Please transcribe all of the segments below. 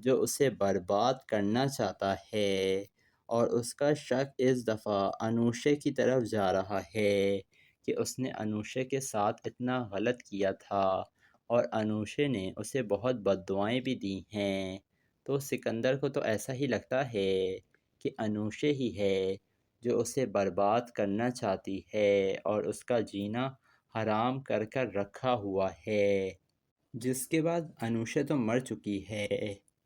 جو اسے برباد کرنا چاہتا ہے، اور اس کا شک اس دفعہ انوشے کی طرف جا رہا ہے کہ اس نے انوشے کے ساتھ اتنا غلط کیا تھا اور انوشے نے اسے بہت بد دعائیں بھی دی ہیں۔ تو سکندر کو تو ایسا ہی لگتا ہے کہ انوشے ہی ہے جو اسے برباد کرنا چاہتی ہے اور اس کا جینا حرام کر کر رکھا ہوا ہے۔ جس کے بعد انوشے تو مر چکی ہے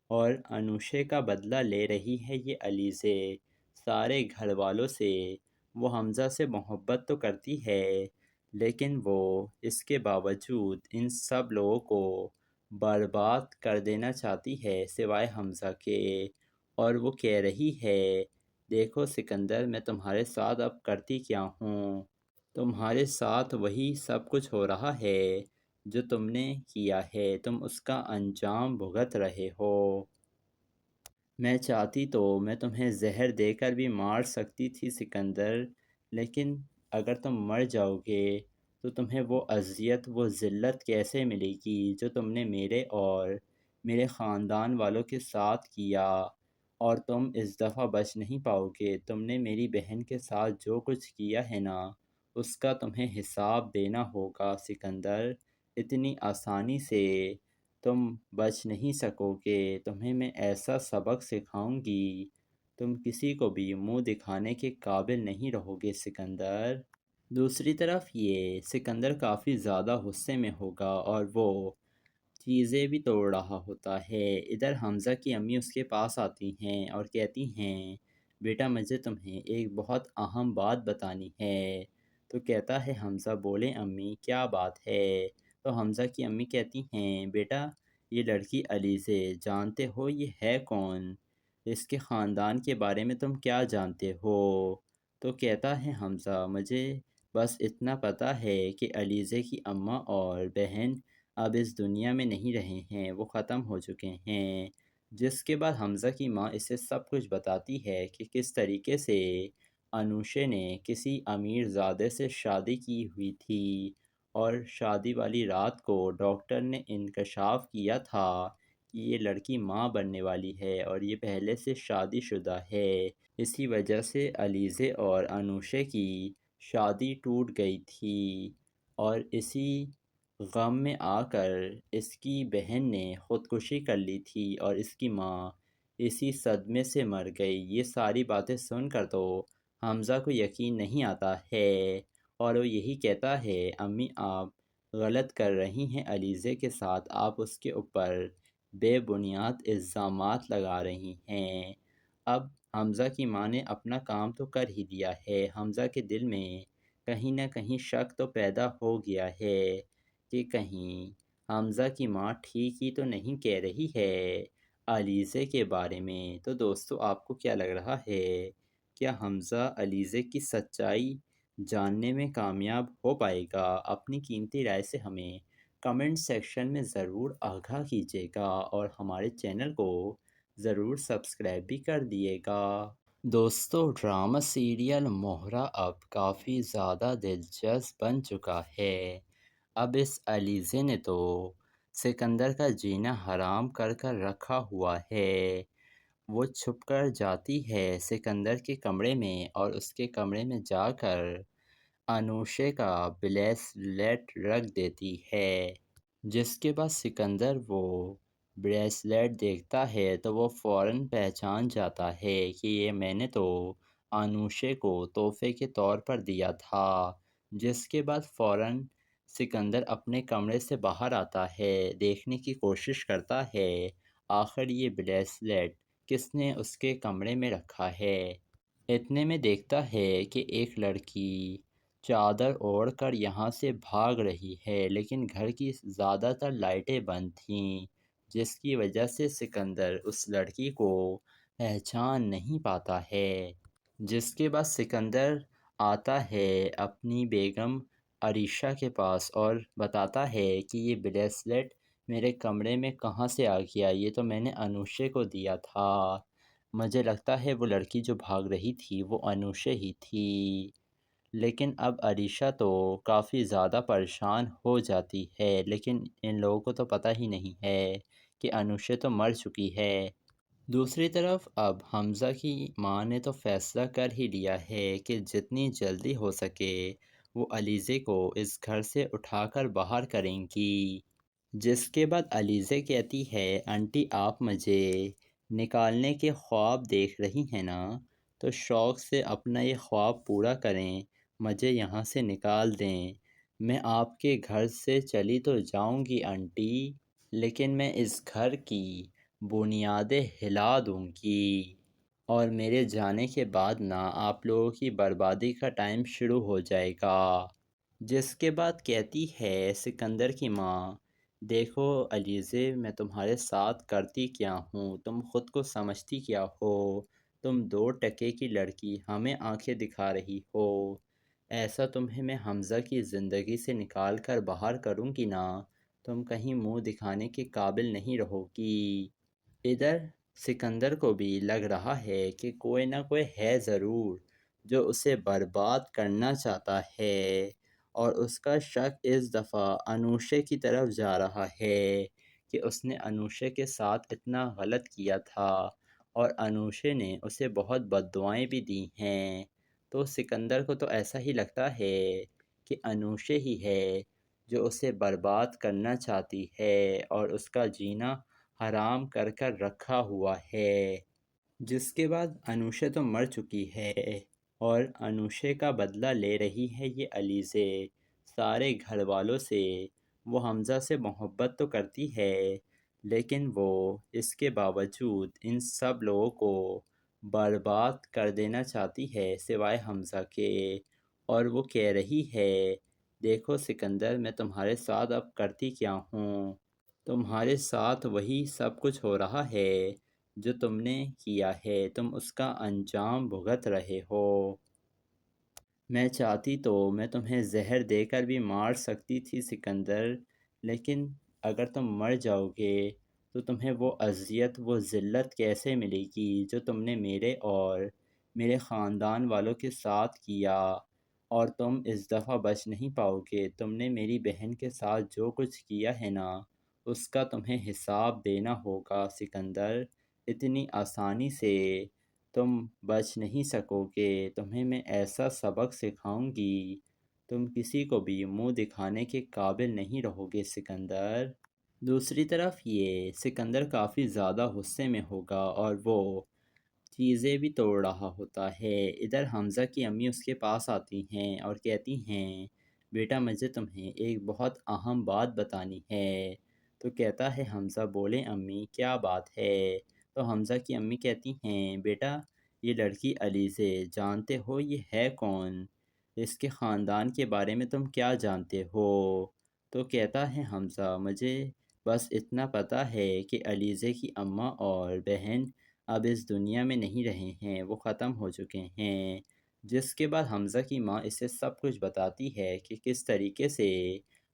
اور انوشے کا بدلہ لے رہی ہے یہ علیزے سارے گھر والوں سے۔ وہ حمزہ سے محبت تو کرتی ہے لیکن وہ اس کے باوجود ان سب لوگوں کو برباد کر دینا چاہتی ہے سوائے حمزہ کے، اور وہ کہہ رہی ہے دیکھو سکندر، میں تمہارے ساتھ اب کرتی کیا ہوں، تمہارے ساتھ وہی سب کچھ ہو رہا ہے جو تم نے کیا ہے، تم اس کا انجام بھگت رہے ہو۔ میں چاہتی تو میں تمہیں زہر دے کر بھی مار سکتی تھی سکندر، لیکن اگر تم مر جاؤ گے تو تمہیں وہ اذیت، وہ ذلت کیسے ملے گی جو تم نے میرے اور میرے خاندان والوں کے ساتھ کیا، اور تم اس دفعہ بچ نہیں پاؤ گے۔ تم نے میری بہن کے ساتھ جو کچھ کیا ہے نا، اس کا تمہیں حساب دینا ہوگا سکندر۔ اتنی آسانی سے تم بچ نہیں سکو گے، تمہیں میں ایسا سبق سکھاؤں گی، تم کسی کو بھی منہ دکھانے کے قابل نہیں رہو گے سکندر۔ دوسری طرف یہ سکندر کافی زیادہ غصے میں ہوگا اور وہ چیزیں بھی توڑ رہا ہوتا ہے۔ ادھر حمزہ کی امی اس کے پاس آتی ہیں اور کہتی ہیں بیٹا مجھے تمہیں ایک بہت اہم بات بتانی ہے۔ تو کہتا ہے حمزہ بولیں امی کیا بات ہے؟ تو حمزہ کی امی کہتی ہیں بیٹا یہ لڑکی علیزے جانتے ہو یہ ہے کون؟ اس کے خاندان کے بارے میں تم کیا جانتے ہو؟ تو کہتا ہے حمزہ مجھے بس اتنا پتہ ہے کہ علیزے کی اماں اور بہن اب اس دنیا میں نہیں رہے ہیں، وہ ختم ہو چکے ہیں۔ جس کے بعد حمزہ کی ماں اسے سب کچھ بتاتی ہے کہ کس طریقے سے انوشے نے کسی امیر زادے سے شادی کی ہوئی تھی، اور شادی والی رات کو ڈاکٹر نے انکشاف کیا تھا کہ یہ لڑکی ماں بننے والی ہے اور یہ پہلے سے شادی شدہ ہے۔ اسی وجہ سے علیزے اور انوشے کی شادی ٹوٹ گئی تھی، اور اسی غم میں آ کر اس کی بہن نے خودکشی کر لی تھی اور اس کی ماں اسی صدمے سے مر گئی۔ یہ ساری باتیں سن کر تو حمزہ کو یقین نہیں آتا ہے اور وہ یہی کہتا ہے امی آپ غلط کر رہی ہیں علیزے کے ساتھ، آپ اس کے اوپر بے بنیاد الزامات لگا رہی ہیں۔ اب حمزہ کی ماں نے اپنا کام تو کر ہی دیا ہے، حمزہ کے دل میں کہیں نہ کہیں شک تو پیدا ہو گیا ہے کہ کہیں حمزہ کی ماں ٹھیک ہی تو نہیں کہہ رہی ہے علیزے کے بارے میں۔ تو دوستو آپ کو کیا لگ رہا ہے، کیا حمزہ علیزے کی سچائی جاننے میں کامیاب ہو پائے گا؟ اپنی قیمتی رائے سے ہمیں کمنٹ سیکشن میں ضرور آگاہ کیجیے گا اور ہمارے چینل کو ضرور سبسکرائب بھی کر دیے گا۔ دوستو ڈرامہ سیریل مہرا اب کافی زیادہ دلچسپ بن چکا ہے۔ اب اس علیزے نے تو سکندر کا جینا حرام کر کر رکھا ہوا ہے۔ وہ چھپ کر جاتی ہے سکندر کے کمرے میں اور اس کے کمرے میں جا کر انوشے کا بریسلیٹ رکھ دیتی ہے۔ جس کے بعد سکندر وہ بریسلیٹ دیکھتا ہے تو وہ فوراً پہچان جاتا ہے کہ یہ میں نے تو انوشے کو تحفے کے طور پر دیا تھا۔ جس کے بعد فوراً سکندر اپنے کمرے سے باہر آتا ہے، دیکھنے کی کوشش کرتا ہے آخر یہ بریسلیٹ کس نے اس کے کمرے میں رکھا ہے۔ اتنے میں دیکھتا ہے کہ ایک لڑکی چادر اوڑھ کر یہاں سے بھاگ رہی ہے، لیکن گھر کی زیادہ تر لائٹیں بند تھیں، جس کی وجہ سے سکندر اس لڑکی کو پہچان نہیں پاتا ہے۔ جس کے بعد سکندر آتا ہے اپنی بیگم عریشہ کے پاس اور بتاتا ہے کہ یہ بریسلیٹ میرے کمرے میں کہاں سے آ گیا، یہ تو میں نے انوشے کو دیا تھا۔ مجھے لگتا ہے وہ لڑکی جو بھاگ رہی تھی وہ انوشے ہی تھی۔ لیکن اب عریشہ تو کافی زیادہ پریشان ہو جاتی ہے، لیکن ان لوگوں کو تو پتہ ہی نہیں ہے کہ انوشے تو مر چکی ہے۔ دوسری طرف اب حمزہ کی ماں نے تو فیصلہ کر ہی لیا ہے کہ جتنی جلدی ہو سکے وہ علیزے کو اس گھر سے اٹھا کر باہر کریں گی۔ جس کے بعد علیزے کہتی ہے آنٹی آپ مجھے نکالنے کے خواب دیکھ رہی ہیں نا، تو شوق سے اپنا یہ خواب پورا کریں، مجھے یہاں سے نکال دیں۔ میں آپ کے گھر سے چلی تو جاؤں گی آنٹی، لیکن میں اس گھر کی بنیادیں ہلا دوں گی، اور میرے جانے کے بعد نہ آپ لوگوں کی بربادی کا ٹائم شروع ہو جائے گا۔ جس کے بعد کہتی ہے سکندر کی ماں دیکھو علیزے، میں تمہارے ساتھ کرتی کیا ہوں، تم خود کو سمجھتی کیا ہو، تم 2 ٹکے کی لڑکی ہمیں آنکھیں دکھا رہی ہو، ایسا تمہیں میں حمزہ کی زندگی سے نکال کر باہر کروں گی نا، تم کہیں منہ دکھانے کے قابل نہیں رہو گی۔ ادھر سکندر کو بھی لگ رہا ہے کہ کوئی نہ کوئی ہے ضرور جو اسے برباد کرنا چاہتا ہے، اور اس کا شک اس دفعہ انوشے کی طرف جا رہا ہے کہ اس نے انوشے کے ساتھ اتنا غلط کیا تھا، اور انوشے نے اسے بہت بد دعائیں بھی دی ہیں۔ تو سکندر کو تو ایسا ہی لگتا ہے کہ انوشے ہی ہے جو اسے برباد کرنا چاہتی ہے اور اس کا جینا حرام کر کر رکھا ہوا ہے۔ جس کے بعد انوشے تو مر چکی ہے، اور انوشے کا بدلہ لے رہی ہے یہ علیزے سارے گھر والوں سے۔ وہ حمزہ سے محبت تو کرتی ہے، لیکن وہ اس کے باوجود ان سب لوگوں کو برباد کر دینا چاہتی ہے سوائے حمزہ کے، اور وہ کہہ رہی ہے دیکھو سکندر، میں تمہارے ساتھ اب کرتی کیا ہوں، تمہارے ساتھ وہی سب کچھ ہو رہا ہے جو تم نے کیا ہے، تم اس کا انجام بھگت رہے ہو۔ میں چاہتی تو میں تمہیں زہر دے کر بھی مار سکتی تھی سکندر، لیکن اگر تم مر جاؤ گے تو تمہیں وہ اذیت، وہ ذلت کیسے ملے گی جو تم نے میرے اور میرے خاندان والوں کے ساتھ کیا، اور تم اس دفعہ بچ نہیں پاؤ گے۔ تم نے میری بہن کے ساتھ جو کچھ کیا ہے نا، اس کا تمہیں حساب دینا ہوگا سکندر، اتنی آسانی سے تم بچ نہیں سکو گے، تمہیں میں ایسا سبق سکھاؤں گی، تم کسی کو بھی منہ دکھانے کے قابل نہیں رہو گے سکندر۔ دوسری طرف یہ سکندر کافی زیادہ غصے میں ہوگا اور وہ چیزیں بھی توڑ رہا ہوتا ہے۔ ادھر حمزہ کی امی اس کے پاس آتی ہیں اور کہتی ہیں بیٹا مجھے تمہیں ایک بہت اہم بات بتانی ہے۔ تو کہتا ہے حمزہ بولیں امی کیا بات ہے؟ تو حمزہ کی امی کہتی ہیں بیٹا یہ لڑکی علیزے جانتے ہو یہ ہے کون؟ اس کے خاندان کے بارے میں تم کیا جانتے ہو؟ تو کہتا ہے حمزہ مجھے بس اتنا پتہ ہے کہ علیزے کی اماں اور بہن اب اس دنیا میں نہیں رہے ہیں، وہ ختم ہو چکے ہیں۔ جس کے بعد حمزہ کی ماں اسے سب کچھ بتاتی ہے کہ کس طریقے سے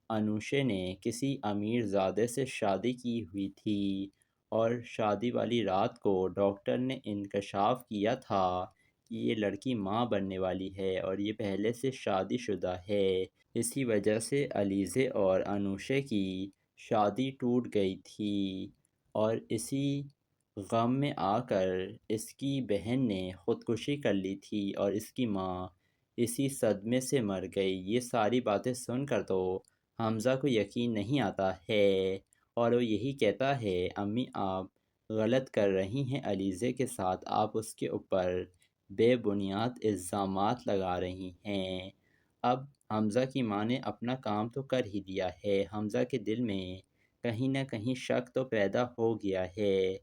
انوشے نے کسی امیر زادے سے شادی کی ہوئی تھی، اور شادی والی رات کو ڈاکٹر نے انکشاف کیا تھا کہ یہ لڑکی ماں بننے والی ہے اور یہ پہلے سے شادی شدہ ہے، اسی وجہ سے علیزے اور انوشے کی شادی ٹوٹ گئی تھی، اور اسی غم میں آ کر اس کی بہن نے خودکشی کر لی تھی اور اس کی ماں اسی صدمے سے مر گئی۔ یہ ساری باتیں سن کر تو حمزہ کو یقین نہیں آتا ہے، اور وہ یہی کہتا ہے امی آپ غلط کر رہی ہیں علیزے کے ساتھ، آپ اس کے اوپر بے بنیاد الزامات لگا رہی ہیں۔ اب حمزہ کی ماں نے اپنا کام تو کر ہی دیا ہے، حمزہ کے دل میں کہیں نہ کہیں شک تو پیدا ہو گیا ہے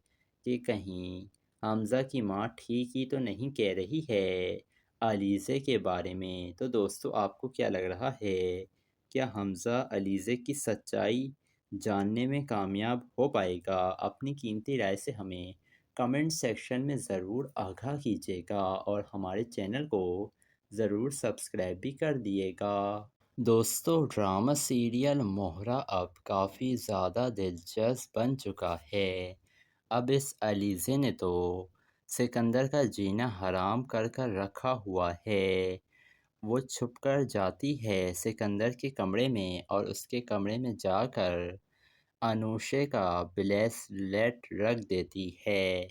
کہ کہیں حمزہ کی ماں ٹھیک ہی تو نہیں کہہ رہی ہے علیزے کے بارے میں۔ تو دوستو آپ کو کیا لگ رہا ہے، کیا حمزہ علیزے کی سچائی جاننے میں کامیاب ہو پائے گا؟ اپنی قیمتی رائے سے ہمیں کمنٹ سیکشن میں ضرور آگاہ کیجیے گا، اور ہمارے چینل کو ضرور سبسکرائب بھی کر دیے گا۔ دوستو ڈرامہ سیریل مہرہ اب کافی زیادہ دلچسپ بن چکا ہے۔ اب اس علیزے نے تو سکندر کا جینا حرام کر کر رکھا ہوا ہے۔ وہ چھپ کر جاتی ہے سکندر کے کمرے میں، اور اس کے کمرے میں جا کر انوشے کا بریسلیٹ رکھ دیتی ہے،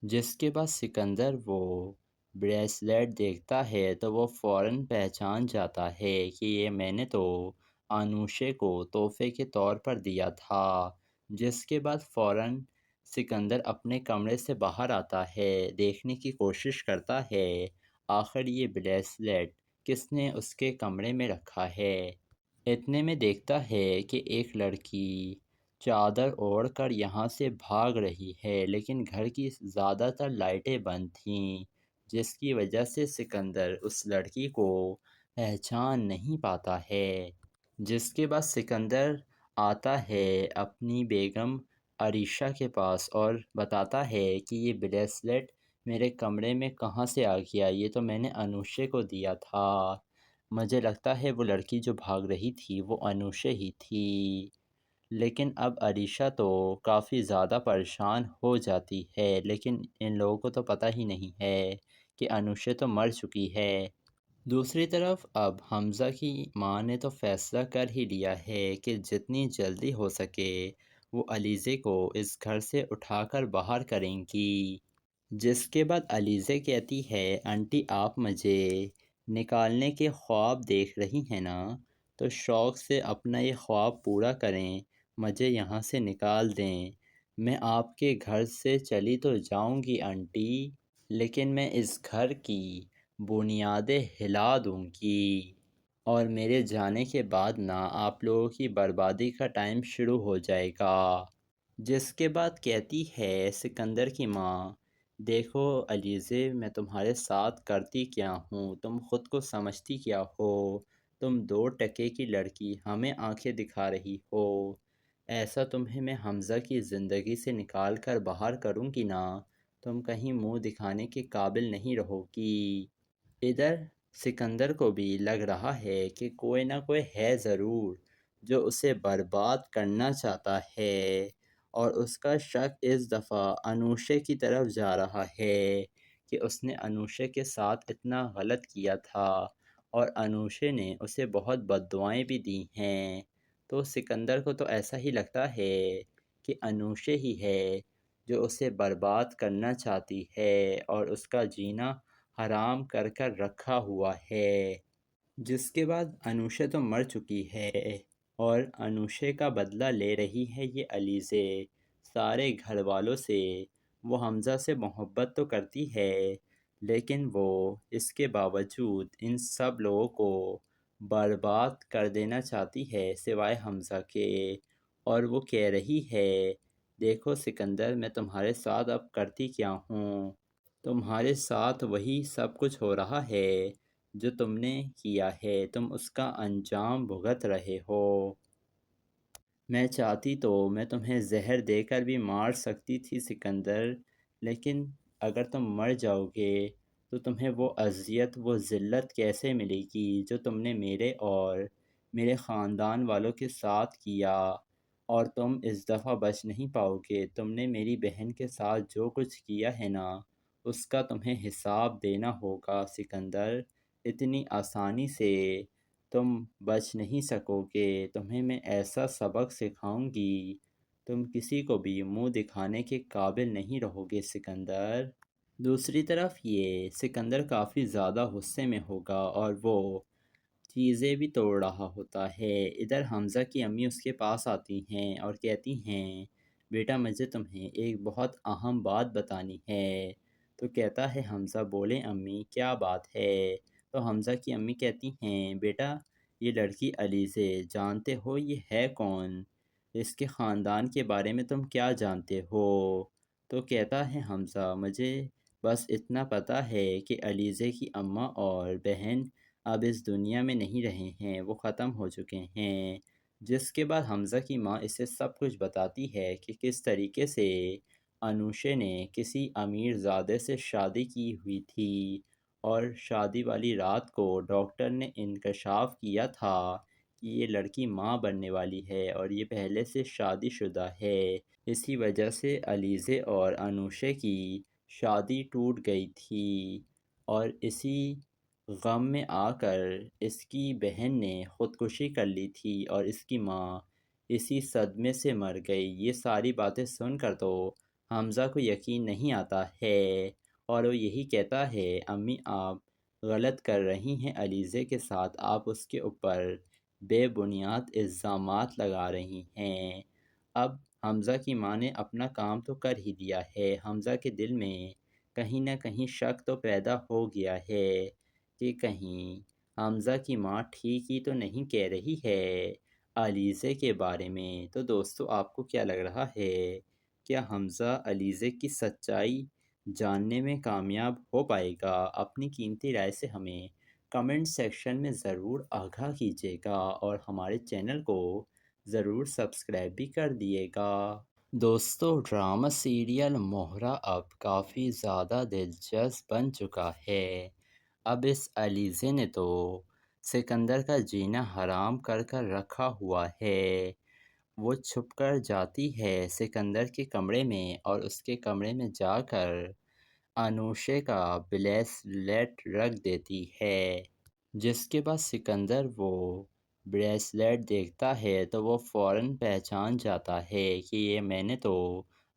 جس کے بعد سکندر وہ بریسلیٹ دیکھتا ہے تو وہ فوراً پہچان جاتا ہے کہ یہ میں نے تو انوشے کو تحفے کے طور پر دیا تھا، جس کے بعد فوراً سکندر اپنے کمرے سے باہر آتا ہے، دیکھنے کی کوشش کرتا ہے آخر یہ بریسلیٹ کس نے اس کے کمرے میں رکھا ہے۔ اتنے میں دیکھتا ہے کہ ایک لڑکی چادر اوڑھ کر یہاں سے بھاگ رہی ہے، لیکن گھر کی زیادہ تر لائٹیں بند تھیں، جس کی وجہ سے سکندر اس لڑکی کو پہچان نہیں پاتا ہے۔ جس کے بعد سکندر آتا ہے اپنی بیگم عریشہ کے پاس اور بتاتا ہے کہ یہ بریسلیٹ میرے کمرے میں کہاں سے آ گیا، یہ تو میں نے انوشے کو دیا تھا، مجھے لگتا ہے وہ لڑکی جو بھاگ رہی تھی وہ انوشے ہی تھی۔ لیکن اب عریشہ تو کافی زیادہ پریشان ہو جاتی ہے، لیکن ان لوگوں کو تو پتہ ہی نہیں ہے کہ انوشے تو مر چکی ہے۔ دوسری طرف اب حمزہ کی ماں نے تو فیصلہ کر ہی لیا ہے کہ جتنی جلدی ہو سکے وہ علیزے کو اس گھر سے اٹھا کر باہر کریں گی۔ جس کے بعد علیزے کہتی ہے آنٹی آپ مجھے نکالنے کے خواب دیکھ رہی ہیں نا، تو شوق سے اپنا یہ خواب پورا کریں، مجھے یہاں سے نکال دیں، میں آپ کے گھر سے چلی تو جاؤں گی آنٹی، لیکن میں اس گھر کی بنیادیں ہلا دوں گی، اور میرے جانے کے بعد نا آپ لوگوں کی بربادی کا ٹائم شروع ہو جائے گا۔ جس کے بعد کہتی ہے سکندر کی ماں دیکھو علیزے میں تمہارے ساتھ کرتی کیا ہوں، تم خود کو سمجھتی کیا ہو، تم 2 ٹکے کی لڑکی ہمیں آنکھیں دکھا رہی ہو، ایسا تمہیں میں حمزہ کی زندگی سے نکال کر باہر کروں گی نا، تم کہیں منہ دکھانے کے قابل نہیں رہو گی۔ ادھر سکندر کو بھی لگ رہا ہے کہ کوئی نہ کوئی ہے ضرور جو اسے برباد کرنا چاہتا ہے، اور اس کا شک اس دفعہ انوشے کی طرف جا رہا ہے کہ اس نے انوشے کے ساتھ اتنا غلط کیا تھا اور انوشے نے اسے بہت بد دعائیں بھی دی ہیں، تو سکندر کو تو ایسا ہی لگتا ہے کہ انوشے ہی ہے جو اسے برباد کرنا چاہتی ہے اور اس کا جینا حرام کر کر رکھا ہوا ہے۔ جس کے بعد انوشے تو مر چکی ہے اور انوشے کا بدلہ لے رہی ہے یہ علیزے سارے گھر والوں سے۔ وہ حمزہ سے محبت تو کرتی ہے، لیکن وہ اس کے باوجود ان سب لوگوں کو برباد کر دینا چاہتی ہے سوائے حمزہ کے، اور وہ کہہ رہی ہے دیکھو سکندر میں تمہارے ساتھ اب کرتی کیا ہوں، تمہارے ساتھ وہی سب کچھ ہو رہا ہے جو تم نے کیا ہے، تم اس کا انجام بھگت رہے ہو، میں چاہتی تو میں تمہیں زہر دے کر بھی مار سکتی تھی سکندر، لیکن اگر تم مر جاؤ گے تو تمہیں وہ اذیت وہ ذلت کیسے ملے گی جو تم نے میرے اور میرے خاندان والوں کے ساتھ کیا، اور تم اس دفعہ بچ نہیں پاؤ گے، تم نے میری بہن کے ساتھ جو کچھ کیا ہے نا اس کا تمہیں حساب دینا ہوگا سکندر، اتنی آسانی سے تم بچ نہیں سکو گے، تمہیں میں ایسا سبق سکھاؤں گی تم کسی کو بھی منہ دکھانے کے قابل نہیں رہو گے سکندر۔ دوسری طرف یہ سکندر کافی زیادہ غصے میں ہوگا اور وہ چیزیں بھی توڑ رہا ہوتا ہے۔ ادھر حمزہ کی امی اس کے پاس آتی ہیں اور کہتی ہیں بیٹا مجھے تمہیں ایک بہت اہم بات بتانی ہے، تو کہتا ہے حمزہ بولیں امی کیا بات ہے، تو حمزہ کی امی کہتی ہیں بیٹا یہ لڑکی علیزے جانتے ہو یہ ہے کون، اس کے خاندان کے بارے میں تم کیا جانتے ہو، تو کہتا ہے حمزہ مجھے بس اتنا پتہ ہے کہ علیزے کی اماں اور بہن اب اس دنیا میں نہیں رہے ہیں، وہ ختم ہو چکے ہیں۔ جس کے بعد حمزہ کی ماں اسے سب کچھ بتاتی ہے کہ کس طریقے سے انوشے نے کسی امیر زادے سے شادی کی ہوئی تھی، اور شادی والی رات کو ڈاکٹر نے انکشاف کیا تھا کہ یہ لڑکی ماں بننے والی ہے اور یہ پہلے سے شادی شدہ ہے، اسی وجہ سے علیزے اور انوشے کی شادی ٹوٹ گئی تھی، اور اسی غم میں آ کر اس کی بہن نے خودکشی کر لی تھی اور اس کی ماں اسی صدمے سے مر گئی۔ یہ ساری باتیں سن کر تو حمزہ کو یقین نہیں آتا ہے اور وہ یہی کہتا ہے، امی آپ غلط کر رہی ہیں علیزے کے ساتھ، آپ اس کے اوپر بے بنیاد الزامات لگا رہی ہیں۔ اب حمزہ کی ماں نے اپنا کام تو کر ہی دیا ہے، حمزہ کے دل میں کہیں نہ کہیں شک تو پیدا ہو گیا ہے کہ کہیں حمزہ کی ماں ٹھیک ہی تو نہیں کہہ رہی ہے علیزے کے بارے میں۔ تو دوستو آپ کو کیا لگ رہا ہے، کیا حمزہ علیزے کی سچائی جاننے میں کامیاب ہو پائے گا؟ اپنی قیمتی رائے سے ہمیں کمنٹ سیکشن میں ضرور آگاہ کیجیے گا اور ہمارے چینل کو ضرور سبسکرائب بھی کر دیے گا۔ دوستو ڈرامہ سیریل مہرہ اب کافی زیادہ دلچسپ بن چکا ہے۔ اب اس علیزے نے تو سکندر کا جینا حرام کر کر رکھا ہوا ہے۔ وہ چھپ کر جاتی ہے سکندر کے کمرے میں اور اس کے کمرے میں جا کر انوشے کا بریسلیٹ رکھ دیتی ہے، جس کے بعد سکندر وہ بریسلیٹ دیکھتا ہے تو وہ فوراً پہچان جاتا ہے کہ یہ میں نے تو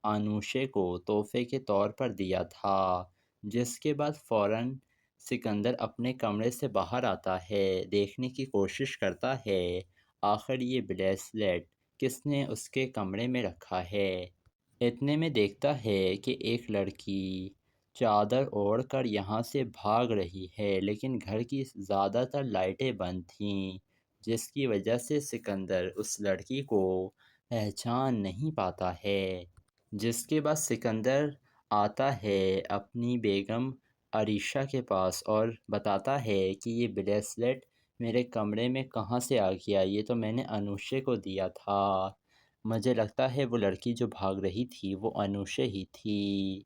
انوشے کو تحفے کے طور پر دیا تھا، جس کے بعد فوراً سکندر اپنے کمرے سے باہر آتا ہے، دیکھنے کی کوشش کرتا ہے آخر یہ بریسلیٹ کس نے اس کے کمرے میں رکھا ہے۔ اتنے میں دیکھتا ہے کہ ایک لڑکی چادر اوڑھ کر یہاں سے بھاگ رہی ہے، لیکن گھر کی زیادہ تر لائٹیں بند تھیں، جس کی وجہ سے سکندر اس لڑکی کو پہچان نہیں پاتا ہے۔ جس کے بعد سکندر آتا ہے اپنی بیگم عریشہ کے پاس اور بتاتا ہے کہ یہ بریسلیٹ میرے کمرے میں کہاں سے آ گیا، یہ تو میں نے انوشے کو دیا تھا، مجھے لگتا ہے وہ لڑکی جو بھاگ رہی تھی وہ انوشے ہی تھی۔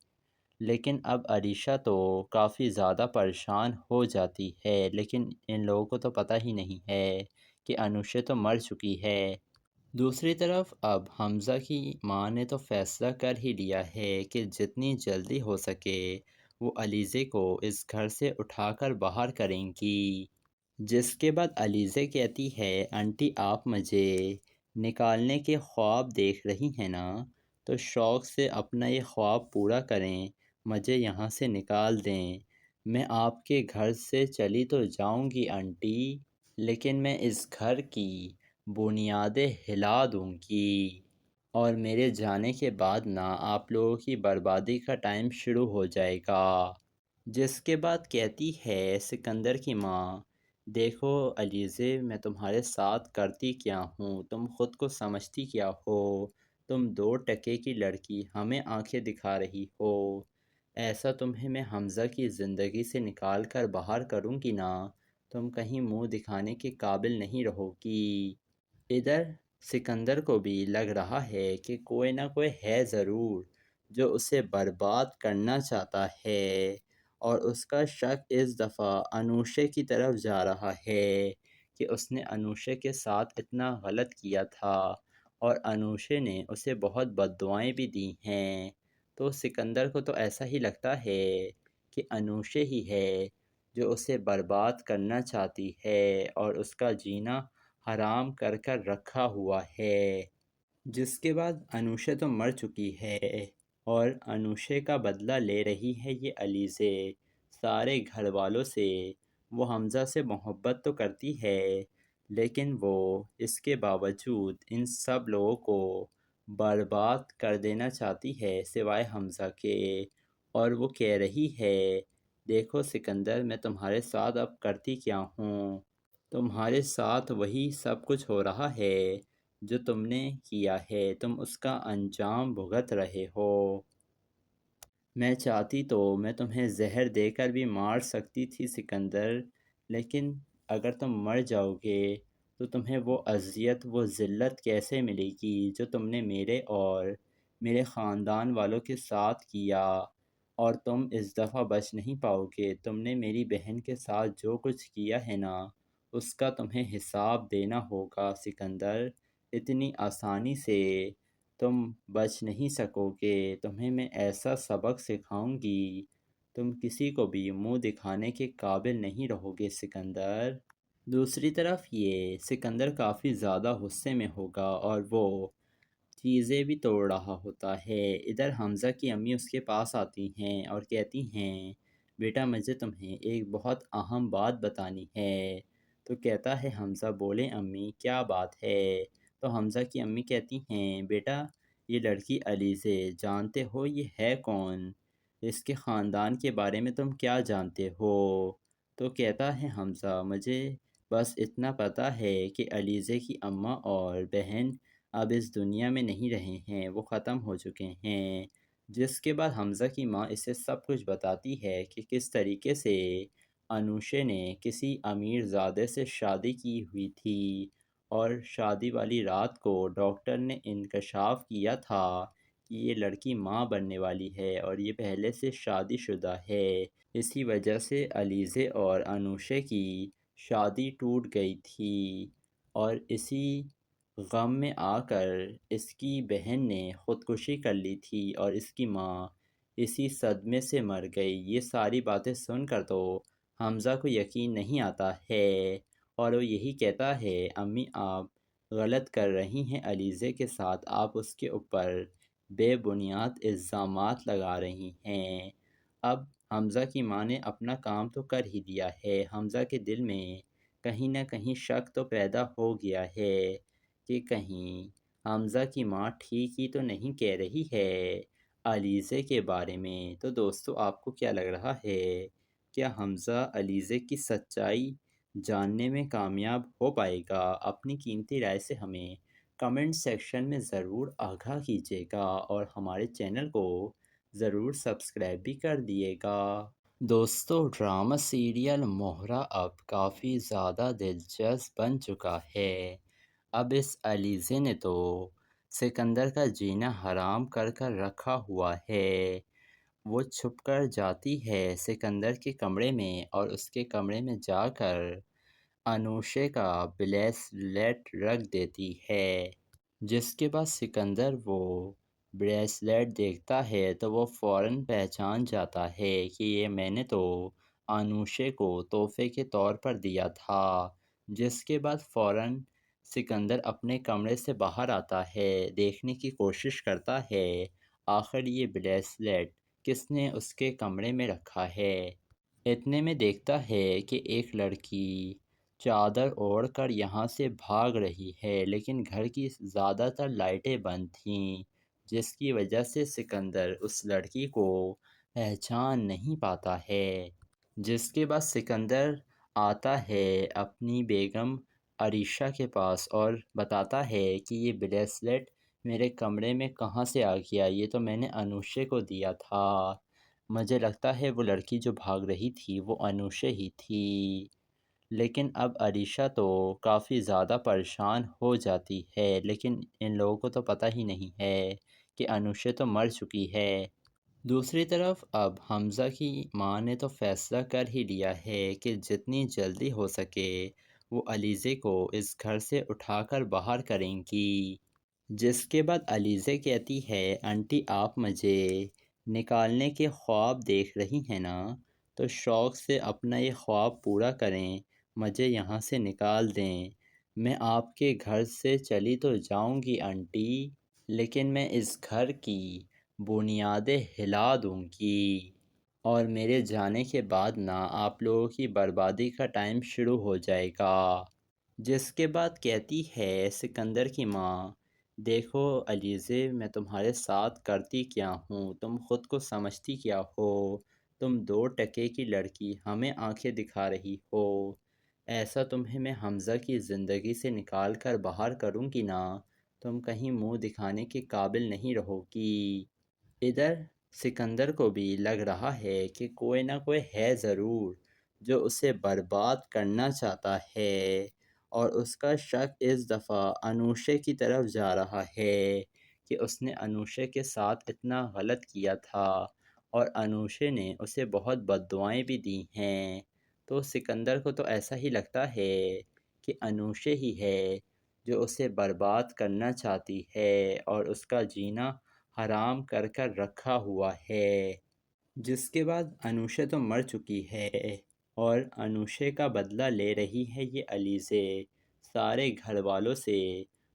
لیکن اب عریشہ تو کافی زیادہ پریشان ہو جاتی ہے، لیکن ان لوگوں کو تو پتہ ہی نہیں ہے کہ انوشے تو مر چکی ہے۔ دوسری طرف اب حمزہ کی ماں نے تو فیصلہ کر ہی لیا ہے کہ جتنی جلدی ہو سکے وہ علیزے کو اس گھر سے اٹھا کر باہر کریں گی۔ جس کے بعد علیزے کہتی ہے، آنٹی آپ مجھے نکالنے کے خواب دیکھ رہی ہیں نا، تو شوق سے اپنا یہ خواب پورا کریں، مجھے یہاں سے نکال دیں۔ میں آپ کے گھر سے چلی تو جاؤں گی آنٹی، لیکن میں اس گھر کی بنیادیں ہلا دوں گی اور میرے جانے کے بعد نا آپ لوگوں کی بربادی کا ٹائم شروع ہو جائے گا۔ جس کے بعد کہتی ہے سکندر کی ماں، دیکھو علیزے میں تمہارے ساتھ کرتی کیا ہوں، تم خود کو سمجھتی کیا ہو، تم 2 ٹکے کی لڑکی ہمیں آنکھیں دکھا رہی ہو، ایسا تمہیں میں حمزہ کی زندگی سے نکال کر باہر کروں گی نا، تم کہیں منہ دکھانے کے قابل نہیں رہو گی۔ ادھر سکندر کو بھی لگ رہا ہے کہ کوئی نہ کوئی ہے ضرور جو اسے برباد کرنا چاہتا ہے، اور اس کا شک اس دفعہ انوشے کی طرف جا رہا ہے کہ اس نے انوشے کے ساتھ اتنا غلط کیا تھا اور انوشے نے اسے بہت بد دعائیں بھی دی ہیں۔ تو سکندر کو تو ایسا ہی لگتا ہے کہ انوشے ہی ہے جو اسے برباد کرنا چاہتی ہے اور اس کا جینا حرام کر کر رکھا ہوا ہے۔ جس کے بعد انوشے تو مر چکی ہے اور انوشے کا بدلہ لے رہی ہے یہ علیزے سارے گھر والوں سے۔ وہ حمزہ سے محبت تو کرتی ہے، لیکن وہ اس کے باوجود ان سب لوگوں کو برباد کر دینا چاہتی ہے سوائے حمزہ کے، اور وہ کہہ رہی ہے، دیکھو سکندر میں تمہارے ساتھ اب کرتی کیا ہوں، تمہارے ساتھ وہی سب کچھ ہو رہا ہے جو تم نے کیا ہے، تم اس کا انجام بھگت رہے ہو۔ میں چاہتی تو میں تمہیں زہر دے کر بھی مار سکتی تھی سکندر، لیکن اگر تم مر جاؤ گے تو تمہیں وہ اذیت وہ ذلت کیسے ملے گی جو تم نے میرے اور میرے خاندان والوں کے ساتھ کیا، اور تم اس دفعہ بچ نہیں پاؤ گے۔ تم نے میری بہن کے ساتھ جو کچھ کیا ہے نا اس کا تمہیں حساب دینا ہوگا سکندر، اتنی آسانی سے تم بچ نہیں سکو گے، تمہیں میں ایسا سبق سکھاؤں گی تم کسی کو بھی منہ دکھانے کے قابل نہیں رہو گے سکندر۔ دوسری طرف یہ سکندر کافی زیادہ غصے میں ہوگا اور وہ چیزیں بھی توڑ رہا ہوتا ہے۔ ادھر حمزہ کی امی اس کے پاس آتی ہیں اور کہتی ہیں بیٹا مجھے تمہیں ایک بہت اہم بات بتانی ہے۔ تو کہتا ہے حمزہ بولیں امی کیا بات ہے؟ تو حمزہ کی امی کہتی ہیں بیٹا یہ لڑکی علیزے جانتے ہو یہ ہے کون؟ اس کے خاندان کے بارے میں تم کیا جانتے ہو؟ تو کہتا ہے حمزہ مجھے بس اتنا پتہ ہے کہ علیزے کی اماں اور بہن اب اس دنیا میں نہیں رہے ہیں، وہ ختم ہو چکے ہیں۔ جس کے بعد حمزہ کی ماں اسے سب کچھ بتاتی ہے کہ کس طریقے سے انوشے نے کسی امیر زادے سے شادی کی ہوئی تھی اور شادی والی رات کو ڈاکٹر نے انکشاف کیا تھا کہ یہ لڑکی ماں بننے والی ہے اور یہ پہلے سے شادی شدہ ہے۔ اسی وجہ سے علیزے اور انوشے کی شادی ٹوٹ گئی تھی اور اسی غم میں آ کر اس کی بہن نے خودکشی کر لی تھی اور اس کی ماں اسی صدمے سے مر گئی۔ یہ ساری باتیں سن کر تو حمزہ کو یقین نہیں آتا ہے اور وہ یہی کہتا ہے امی آپ غلط کر رہی ہیں علیزے کے ساتھ، آپ اس کے اوپر بے بنیاد الزامات لگا رہی ہیں۔ اب حمزہ کی ماں نے اپنا کام تو کر ہی دیا ہے، حمزہ کے دل میں کہیں نہ کہیں شک تو پیدا ہو گیا ہے کہ کہیں حمزہ کی ماں ٹھیک ہی تو نہیں کہہ رہی ہے علیزے کے بارے میں۔ تو دوستو آپ کو کیا لگ رہا ہے؟ کیا حمزہ علیزے کی سچائی جاننے میں کامیاب ہو پائے گا؟ اپنی قیمتی رائے سے ہمیں کمنٹ سیکشن میں ضرور آگاہ کیجیے گا اور ہمارے چینل کو ضرور سبسکرائب بھی کر دیے گا۔ دوستو ڈرامہ سیریل مہرا اب کافی زیادہ دلچسپ بن چکا ہے۔ اب اس علیزے نے تو سکندر کا جینا حرام کر کر رکھا ہوا ہے۔ وہ چھپ کر جاتی ہے سکندر کے کمرے میں اور اس کے کمرے میں جا کر انوشے کا بریسلیٹ رکھ دیتی ہے۔ جس کے بعد سکندر وہ بریسلیٹ دیکھتا ہے تو وہ فوراً پہچان جاتا ہے کہ یہ میں نے تو انوشے کو تحفے کے طور پر دیا تھا۔ جس کے بعد فوراً سکندر اپنے کمرے سے باہر آتا ہے، دیکھنے کی کوشش کرتا ہے آخر یہ بریسلیٹ کس نے اس کے کمرے میں رکھا ہے۔ اتنے میں دیکھتا ہے کہ ایک لڑکی چادر اوڑھ کر یہاں سے بھاگ رہی ہے، لیکن گھر کی زیادہ تر لائٹیں بند تھیں، جس کی وجہ سے سکندر اس لڑکی کو پہچان نہیں پاتا ہے۔ جس کے بعد سکندر آتا ہے اپنی بیگم عریشہ کے پاس اور بتاتا ہے کہ یہ بریسلیٹ میرے کمرے میں کہاں سے آ گیا، یہ تو میں نے انوشے کو دیا تھا۔ مجھے لگتا ہے وہ لڑکی جو بھاگ رہی تھی وہ انوشے ہی تھی۔ لیکن اب عریشہ تو کافی زیادہ پریشان ہو جاتی ہے، لیکن ان لوگوں کو تو پتہ ہی نہیں ہے کہ انوشے تو مر چکی ہے۔ دوسری طرف اب حمزہ کی ماں نے تو فیصلہ کر ہی لیا ہے کہ جتنی جلدی ہو سکے وہ علیزے کو اس گھر سے اٹھا کر باہر کریں گی۔ جس کے بعد علیزے کہتی ہے آنٹی آپ مجھے نکالنے کے خواب دیکھ رہی ہیں نا، تو شوق سے اپنا یہ خواب پورا کریں، مجھے یہاں سے نکال دیں۔ میں آپ کے گھر سے چلی تو جاؤں گی آنٹی، لیکن میں اس گھر کی بنیادیں ہلا دوں گی اور میرے جانے کے بعد نا آپ لوگوں کی بربادی کا ٹائم شروع ہو جائے گا۔ جس کے بعد کہتی ہے سکندر کی ماں دیکھو علیزے میں تمہارے ساتھ کرتی کیا ہوں، تم خود کو سمجھتی کیا ہو، تم 2 ٹکے کی لڑکی ہمیں آنکھیں دکھا رہی ہو، ایسا تمہیں میں حمزہ کی زندگی سے نکال کر باہر کروں گی نا، تم کہیں منہ دکھانے کے قابل نہیں رہو گی۔ ادھر سکندر کو بھی لگ رہا ہے کہ کوئی نہ کوئی ہے ضرور جو اسے برباد کرنا چاہتا ہے اور اس کا شک اس دفعہ انوشے کی طرف جا رہا ہے کہ اس نے انوشے کے ساتھ اتنا غلط کیا تھا اور انوشے نے اسے بہت بد دعائیں بھی دی ہیں۔ تو سکندر کو تو ایسا ہی لگتا ہے کہ انوشے ہی ہے جو اسے برباد کرنا چاہتی ہے اور اس کا جینا حرام کر کر رکھا ہوا ہے۔ جس کے بعد انوشے تو مر چکی ہے اور انوشے کا بدلہ لے رہی ہے یہ علیزے سارے گھر والوں سے۔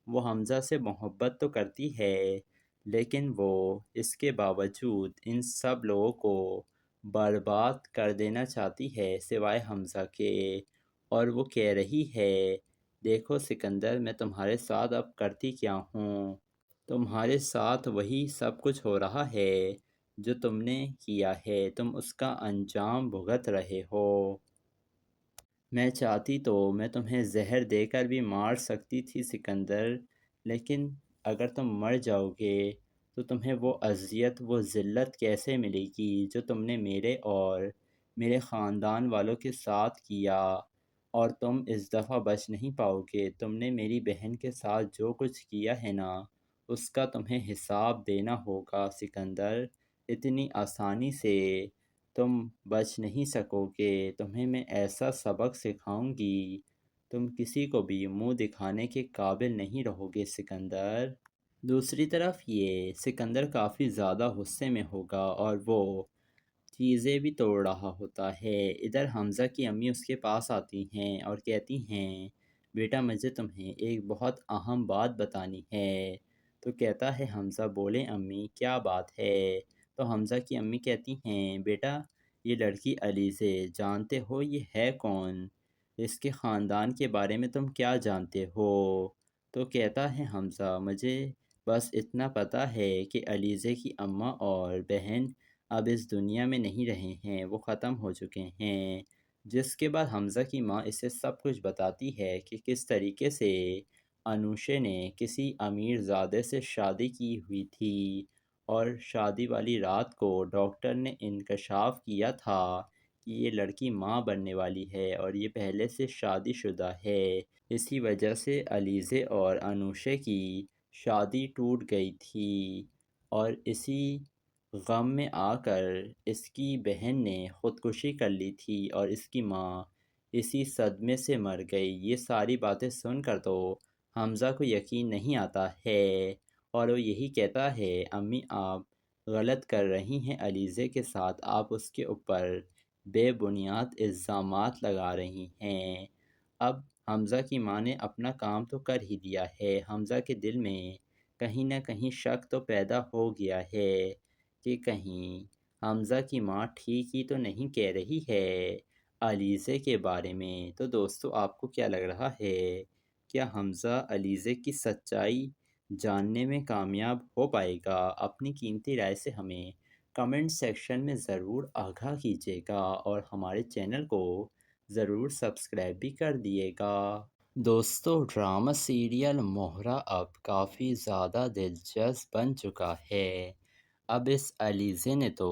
وہ حمزہ سے محبت تو کرتی ہے لیکن وہ اس کے باوجود ان سب لوگوں کو برباد کر دینا چاہتی ہے سوائے حمزہ کے، اور وہ کہہ رہی ہے دیکھو سکندر میں تمہارے ساتھ اب کرتی کیا ہوں، تمہارے ساتھ وہی سب کچھ ہو رہا ہے جو تم نے کیا ہے، تم اس کا انجام بھگت رہے ہو۔ میں چاہتی تو میں تمہیں زہر دے کر بھی مار سکتی تھی سکندر، لیکن اگر تم مر جاؤ گے تو تمہیں وہ اذیت وہ ذلت کیسے ملے گی جو تم نے میرے اور میرے خاندان والوں کے ساتھ کیا، اور تم اس دفعہ بچ نہیں پاؤ گے۔ تم نے میری بہن کے ساتھ جو کچھ کیا ہے نا اس کا تمہیں حساب دینا ہوگا سکندر، اتنی آسانی سے تم بچ نہیں سکو گے، تمہیں میں ایسا سبق سکھاؤں گی تم کسی کو بھی منہ دکھانے کے قابل نہیں رہو گے سکندر۔ دوسری طرف یہ سکندر کافی زیادہ غصے میں ہوگا اور وہ چیزیں بھی توڑ رہا ہوتا ہے۔ ادھر حمزہ کی امی اس کے پاس آتی ہیں اور کہتی ہیں بیٹا مجھے تمہیں ایک بہت اہم بات بتانی ہے۔ تو کہتا ہے حمزہ بولے امی کیا بات ہے؟ تو حمزہ کی امی کہتی ہیں بیٹا یہ لڑکی علیزے جانتے ہو یہ ہے کون؟ اس کے خاندان کے بارے میں تم کیا جانتے ہو؟ تو کہتا ہے حمزہ مجھے بس اتنا پتہ ہے کہ علیزے کی اماں اور بہن اب اس دنیا میں نہیں رہے ہیں، وہ ختم ہو چکے ہیں۔ جس کے بعد حمزہ کی ماں اسے سب کچھ بتاتی ہے کہ کس طریقے سے انوشے نے کسی امیر زادے سے شادی کی ہوئی تھی، اور شادی والی رات کو ڈاکٹر نے انکشاف کیا تھا کہ یہ لڑکی ماں بننے والی ہے اور یہ پہلے سے شادی شدہ ہے، اسی وجہ سے علیزے اور انوشے کی شادی ٹوٹ گئی تھی، اور اسی غم میں آ کر اس کی بہن نے خودکشی کر لی تھی اور اس کی ماں اسی صدمے سے مر گئی۔ یہ ساری باتیں سن کر تو حمزہ کو یقین نہیں آتا ہے اور وہ یہی کہتا ہے امی آپ غلط کر رہی ہیں علیزے کے ساتھ، آپ اس کے اوپر بے بنیاد الزامات لگا رہی ہیں۔ اب حمزہ کی ماں نے اپنا کام تو کر ہی دیا ہے، حمزہ کے دل میں کہیں نہ کہیں شک تو پیدا ہو گیا ہے کہ کہیں حمزہ کی ماں ٹھیک ہی تو نہیں کہہ رہی ہے علیزے کے بارے میں۔ تو دوستو آپ کو کیا لگ رہا ہے؟ کیا حمزہ علیزے کی سچائی جاننے میں کامیاب ہو پائے گا؟ اپنی قیمتی رائے سے ہمیں کمنٹ سیکشن میں ضرور آگاہ کیجیے گا اور ہمارے چینل کو ضرور سبسکرائب بھی کر دیے گا۔ دوستو ڈرامہ سیریل مہرا اب کافی زیادہ دلچسپ بن چکا ہے۔ اب اس علیزے نے تو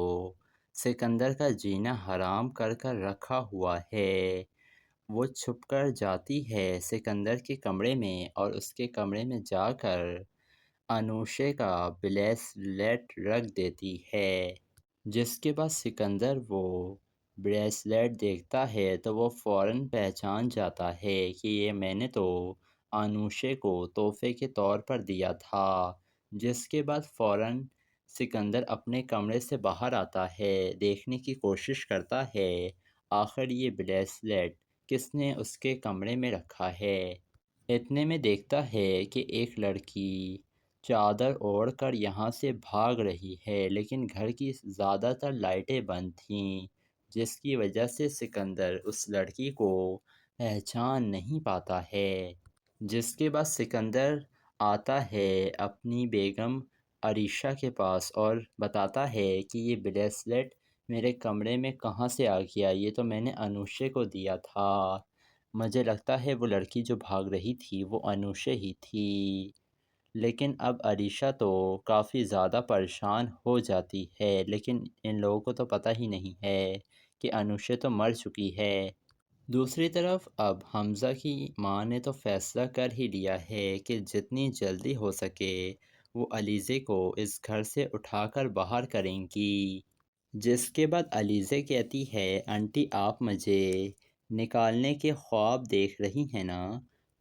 سکندر کا جینا حرام کر کر رکھا ہوا ہے۔ وہ چھپ کر جاتی ہے سکندر کے کمرے میں اور اس کے کمرے میں جا کر انوشے کا بریسلیٹ رکھ دیتی ہے، جس کے بعد سکندر وہ بریسلیٹ دیکھتا ہے تو وہ فوراً پہچان جاتا ہے کہ یہ میں نے تو انوشے کو تحفے کے طور پر دیا تھا، جس کے بعد فوراً سکندر اپنے کمرے سے باہر آتا ہے، دیکھنے کی کوشش کرتا ہے آخر یہ بریسلیٹ کس نے اس کے کمرے میں رکھا ہے۔ اتنے میں دیکھتا ہے کہ ایک لڑکی چادر اوڑھ کر یہاں سے بھاگ رہی ہے، لیکن گھر کی زیادہ تر لائٹیں بند تھیں، جس کی وجہ سے سکندر اس لڑکی کو پہچان نہیں پاتا ہے۔ جس کے بعد سکندر آتا ہے اپنی بیگم عریشہ کے پاس اور بتاتا ہے کہ یہ بریسلیٹ میرے کمرے میں کہاں سے آ گیا، یہ تو میں نے انوشے کو دیا تھا۔ مجھے لگتا ہے وہ لڑکی جو بھاگ رہی تھی وہ انوشے ہی تھی، لیکن اب عریشہ تو کافی زیادہ پریشان ہو جاتی ہے، لیکن ان لوگوں کو تو پتہ ہی نہیں ہے کہ انوشے تو مر چکی ہے۔ دوسری طرف اب حمزہ کی ماں نے تو فیصلہ کر ہی لیا ہے کہ جتنی جلدی ہو سکے وہ علیزے کو اس گھر سے اٹھا کر باہر کریں گی۔ جس کے بعد علیزے کہتی ہے آنٹی آپ مجھے نکالنے کے خواب دیکھ رہی ہیں نا،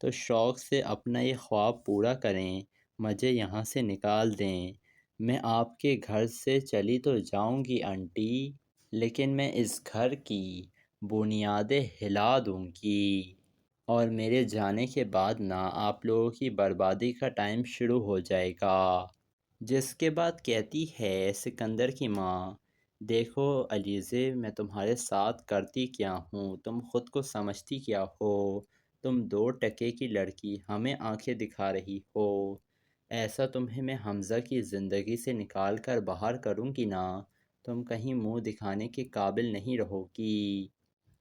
تو شوق سے اپنا یہ خواب پورا کریں، مجھے یہاں سے نکال دیں۔ میں آپ کے گھر سے چلی تو جاؤں گی آنٹی، لیکن میں اس گھر کی بنیادیں ہلا دوں گی اور میرے جانے کے بعد نہ آپ لوگوں کی بربادی کا ٹائم شروع ہو جائے گا۔ جس کے بعد کہتی ہے سکندر کی ماں، دیکھو علیزے، میں تمہارے ساتھ کرتی کیا ہوں، تم خود کو سمجھتی کیا ہو، تم 2 ٹکے کی لڑکی ہمیں آنکھیں دکھا رہی ہو، ایسا تمہیں میں حمزہ کی زندگی سے نکال کر باہر کروں گی نا، تم کہیں منہ دکھانے کے قابل نہیں رہو گی۔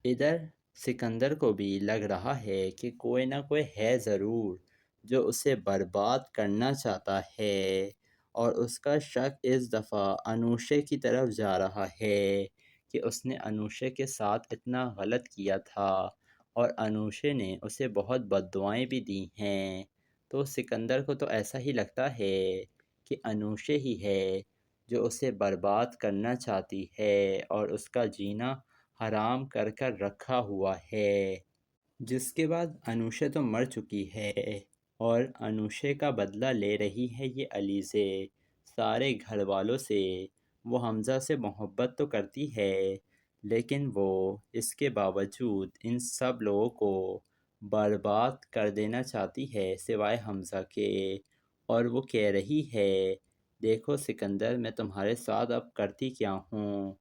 ادھر سکندر کو بھی لگ رہا ہے کہ کوئی نہ کوئی ہے ضرور جو اسے برباد کرنا چاہتا ہے، اور اس کا شک اس دفعہ انوشے کی طرف جا رہا ہے کہ اس نے انوشے کے ساتھ اتنا غلط کیا تھا اور انوشے نے اسے بہت بد دعائیں بھی دی ہیں۔ تو سکندر کو تو ایسا ہی لگتا ہے کہ انوشے ہی ہے جو اسے برباد کرنا چاہتی ہے اور اس کا جینا حرام کر کر رکھا ہوا ہے۔ جس کے بعد انوشے تو مر چکی ہے اور انوشے کا بدلہ لے رہی ہے یہ علیزے سارے گھر والوں سے۔ وہ حمزہ سے محبت تو کرتی ہے لیکن وہ اس کے باوجود ان سب لوگوں کو برباد کر دینا چاہتی ہے سوائے حمزہ کے، اور وہ کہہ رہی ہے دیکھو سکندر، میں تمہارے ساتھ اب کرتی کیا ہوں،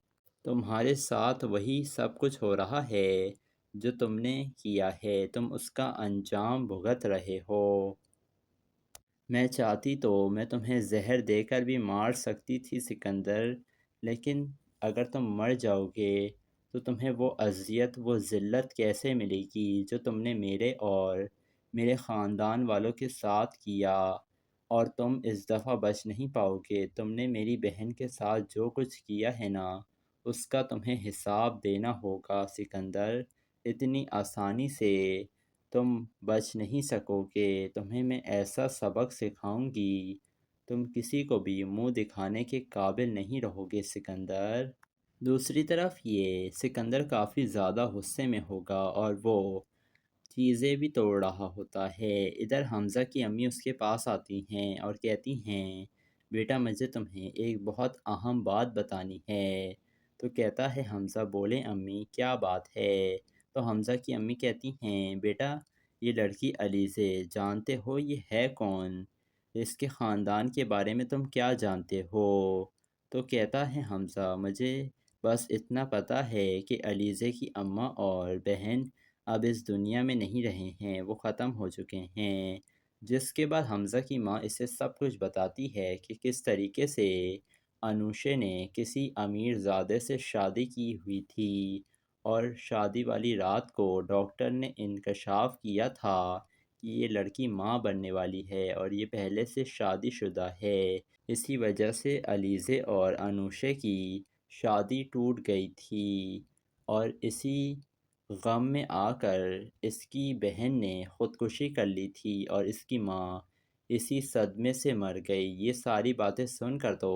تمہارے ساتھ وہی سب کچھ ہو رہا ہے جو تم نے کیا ہے، تم اس کا انجام بھگت رہے ہو۔ میں چاہتی تو میں تمہیں زہر دے کر بھی مار سکتی تھی سکندر، لیکن اگر تم مر جاؤ گے تو تمہیں وہ اذیت، وہ ذلت کیسے ملے گی جو تم نے میرے اور میرے خاندان والوں کے ساتھ کیا، اور تم اس دفعہ بچ نہیں پاؤ گے۔ تم نے میری بہن کے ساتھ جو کچھ کیا ہے نا، اس کا تمہیں حساب دینا ہوگا سکندر، اتنی آسانی سے تم بچ نہیں سکو گے، تمہیں میں ایسا سبق سکھاؤں گی، تم کسی کو بھی منہ دکھانے کے قابل نہیں رہو گے سکندر۔ دوسری طرف یہ سکندر کافی زیادہ غصے میں ہوگا اور وہ چیزیں بھی توڑ رہا ہوتا ہے۔ ادھر حمزہ کی امی اس کے پاس آتی ہیں اور کہتی ہیں بیٹا مجھے تمہیں ایک بہت اہم بات بتانی ہے۔ تو کہتا ہے حمزہ بولیں امی کیا بات ہے؟ تو حمزہ کی امی کہتی ہیں بیٹا یہ لڑکی علیزے جانتے ہو یہ ہے کون؟ اس کے خاندان کے بارے میں تم کیا جانتے ہو؟ تو کہتا ہے حمزہ مجھے بس اتنا پتہ ہے کہ علیزے کی اماں اور بہن اب اس دنیا میں نہیں رہے ہیں، وہ ختم ہو چکے ہیں۔ جس کے بعد حمزہ کی ماں اسے سب کچھ بتاتی ہے کہ کس طریقے سے انوشے نے کسی امیر زادے سے شادی کی ہوئی تھی اور شادی والی رات کو ڈاکٹر نے انکشاف کیا تھا کہ یہ لڑکی ماں بننے والی ہے اور یہ پہلے سے شادی شدہ ہے، اسی وجہ سے علیزے اور انوشے کی شادی ٹوٹ گئی تھی، اور اسی غم میں آ کر اس کی بہن نے خودکشی کر لی تھی اور اس کی ماں اسی صدمے سے مر گئی۔ یہ ساری باتیں سن کر تو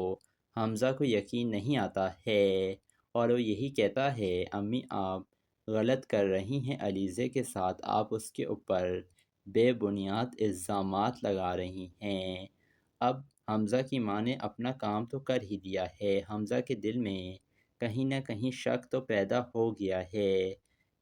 حمزہ کو یقین نہیں آتا ہے اور وہ یہی کہتا ہے امی آپ غلط کر رہی ہیں علیزے کے ساتھ، آپ اس کے اوپر بے بنیاد الزامات لگا رہی ہیں۔ اب حمزہ کی ماں نے اپنا کام تو کر ہی دیا ہے، حمزہ کے دل میں کہیں نہ کہیں شک تو پیدا ہو گیا ہے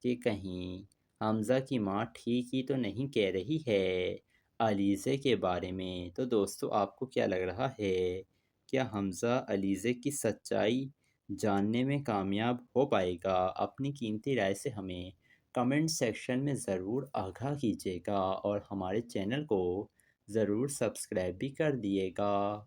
کہ کہیں حمزہ کی ماں ٹھیک ہی تو نہیں کہہ رہی ہے علیزے کے بارے میں۔ تو دوستو آپ کو کیا لگ رہا ہے؟ کیا حمزہ علیزے کی سچائی جاننے میں کامیاب ہو پائے گا؟ اپنی قیمتی رائے سے ہمیں کمنٹ سیکشن میں ضرور آگاہ کیجیے گا اور ہمارے چینل کو ضرور سبسکرائب بھی کر دیے گا۔